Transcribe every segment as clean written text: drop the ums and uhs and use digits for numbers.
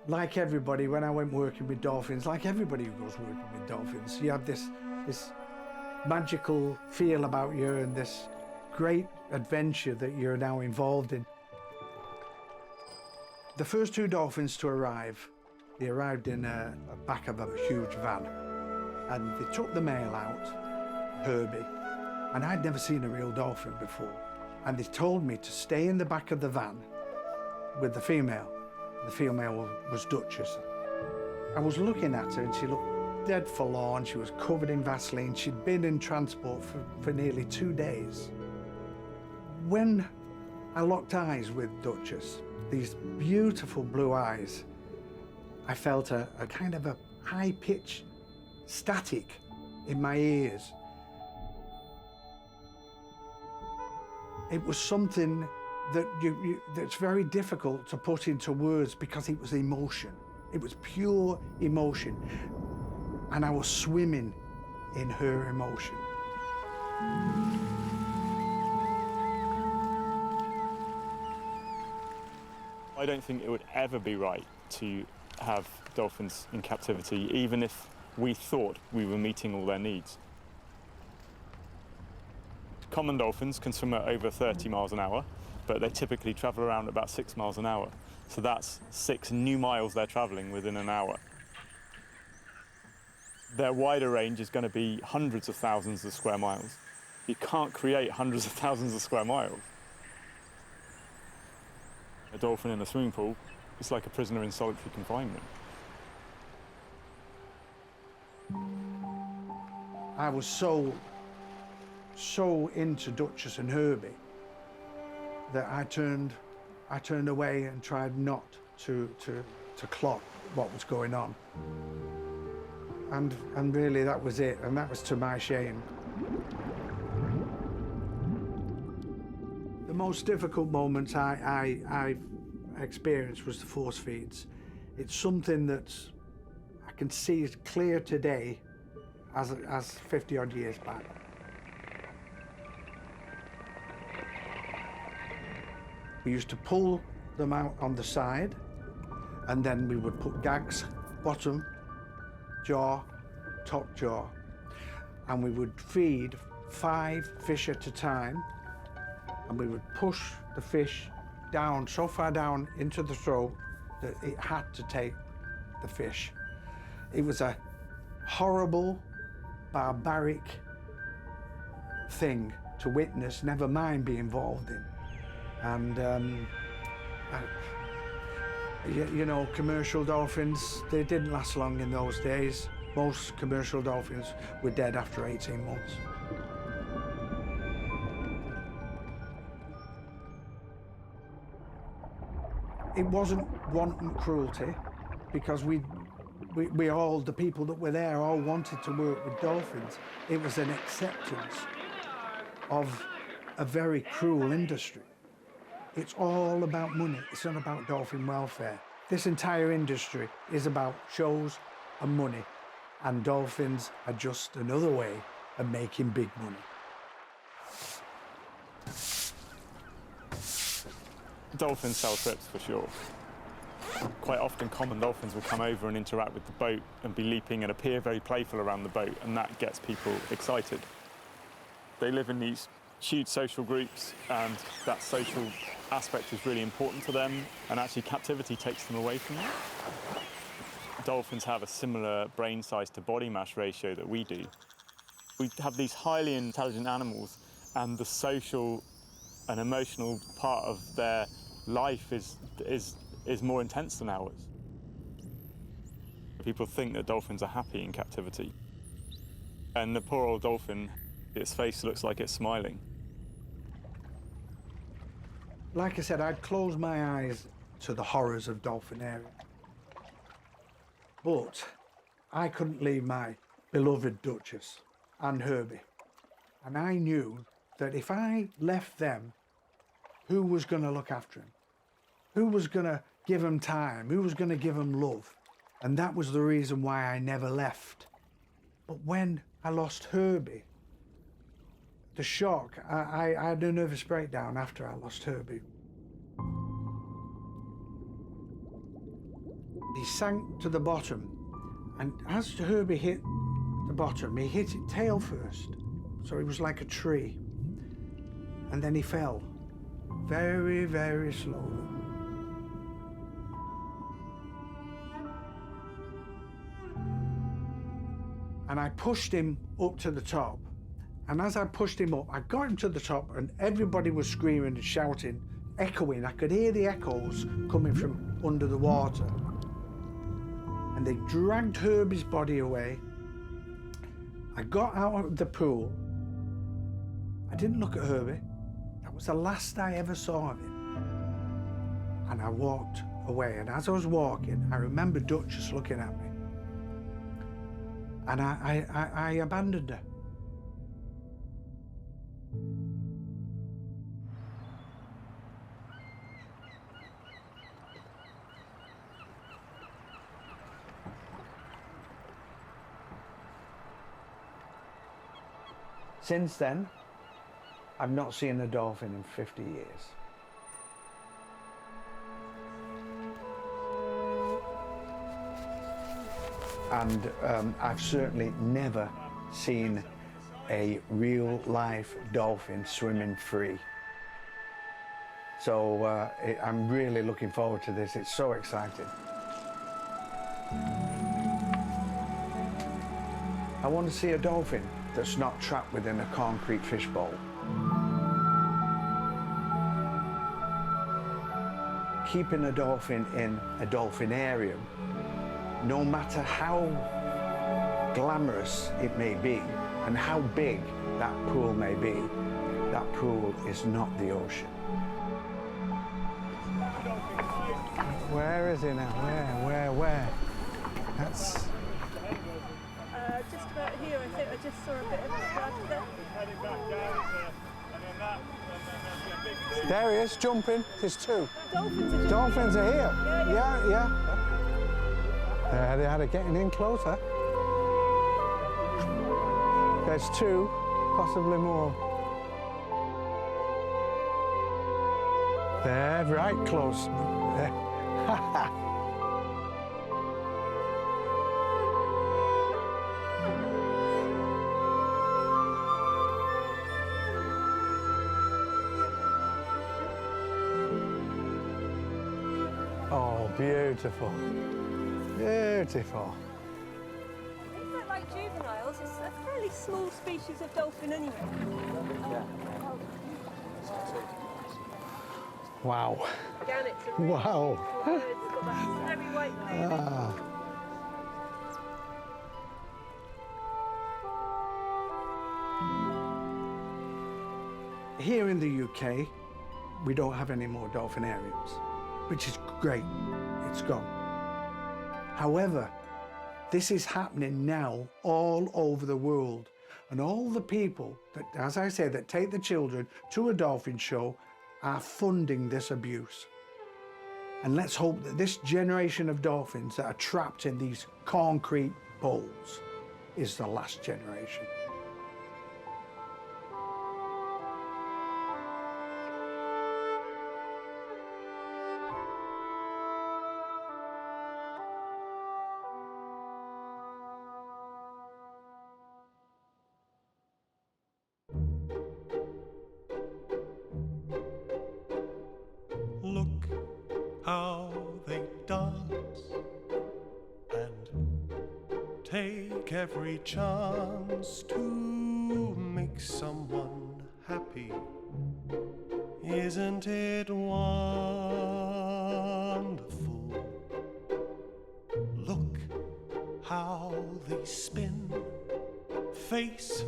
Like everybody, when I went working with dolphins, like everybody who goes working with dolphins, you have this magical feel about you and this great adventure that you're now involved in. The first two dolphins to arrive, they arrived in a back of a huge van, and they took the male out, Herbie, and I'd never seen a real dolphin before. And they told me to stay in the back of the van with the female. The female was Duchess. I was looking at her and she looked dead forlorn. She was covered in Vaseline. She'd been in transport for nearly 2 days. When I locked eyes with Duchess, these beautiful blue eyes, I felt a kind of a high-pitched static in my ears. It was something that that's very difficult to put into words because it was emotion. It was pure emotion. And I was swimming in her emotion. I don't think it would ever be right to have dolphins in captivity, even if we thought we were meeting all their needs. Common dolphins can swim at over 30 miles an hour, but they typically travel around about 6 miles an hour. So that's 6 new miles they're traveling within an hour. Their wider range is going to be hundreds of thousands of square miles. You can't create hundreds of thousands of square miles. A dolphin in a swimming pool is like a prisoner in solitary confinement. I was so into Duchess and Herbie that I turned away and tried not to clock what was going on. And really that was it, and that was to my shame. The most difficult moments I experienced was the force feeds. It's something that I can see as clear today as 50 odd years back. We used to pull them out on the side, and then we would put gags, bottom, jaw, top jaw, and we would feed 5 fish at a time, and we would push the fish down, so far down into the throat that it had to take the fish. It was a horrible, barbaric thing to witness, never mind be involved in. And you know, commercial dolphins, they didn't last long in those days. Most commercial dolphins were dead after 18 months. It wasn't wanton cruelty, because we all, the people that were there, all wanted to work with dolphins. It was an acceptance of a very cruel industry. It's all about money. It's not about dolphin welfare. This entire industry is about shows and money, and dolphins are just another way of making big money. Dolphins sell trips for sure. Quite often common dolphins will come over and interact with the boat and be leaping and appear very playful around the boat, and that gets people excited. They live in these huge social groups, and that social aspect is really important to them, and actually captivity takes them away from that. Dolphins have a similar brain size to body mass ratio that we do. We have these highly intelligent animals, and the social and emotional part of their life is more intense than ours. People think that dolphins are happy in captivity, and the poor old dolphin, its face looks like it's smiling. Like I said, I'd close my eyes to the horrors of dolphinarium. But I couldn't leave my beloved Duchess and Herbie. And I knew that if I left them, who was going to look after him? Who was going to give him time? Who was going to give him love? And that was the reason why I never left. But when I lost Herbie, the shock, I had a nervous breakdown after I lost Herbie. He sank to the bottom, and as Herbie hit the bottom, he hit it tail first, so he was like a tree. And then he fell, very, very slowly. And I pushed him up to the top. And as I pushed him up, I got him to the top, and everybody was screaming and shouting, echoing. I could hear the echoes coming from under the water. And they dragged Herbie's body away. I got out of the pool. I didn't look at Herbie. That was the last I ever saw of him. And I walked away. And as I was walking, I remember Duchess looking at me. And I abandoned her. Since then, I've not seen a dolphin in 50 years. And I've certainly never seen a real life dolphin swimming free. So I'm really looking forward to this. It's so exciting. I want to see a dolphin that's not trapped within a concrete fishbowl. Keeping a dolphin in a dolphinarium, no matter how glamorous it may be and how big that pool may be, that pool is not the ocean. Where is he now? Where? That's... just about here, I think. I just saw a bit of a flood there. Heading back down, and then that, and then there's a big... There he is, jumping. There's two. Dolphins are here. Yeah. They're getting in closer. There's two, possibly more. They're right close. Oh, beautiful. Beautiful. These look like juveniles. It's a fairly small species of dolphin anyway. Wow. Again, it's a really Wow. beautiful bird. It's got that snowy white plumage. Here in the UK, we don't have any more dolphinariums, which is great. It's gone. However, this is happening now all over the world. And all the people that, as I say, that take the children to a dolphin show are funding this abuse. And let's hope that this generation of dolphins that are trapped in these concrete bowls is the last generation. Look how they dance and take every chance to make someone happy. Isn't it wonderful? Look how they spin, face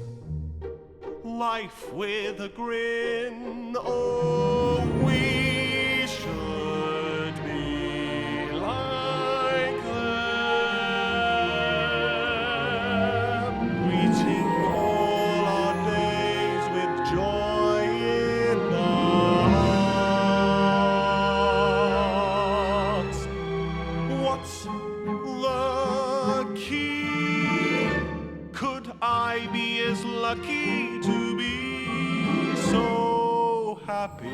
life with a grin. Oh, we should be like them, greeting all our days with joy in our hearts. What's the key? Could I be as lucky to be so happy?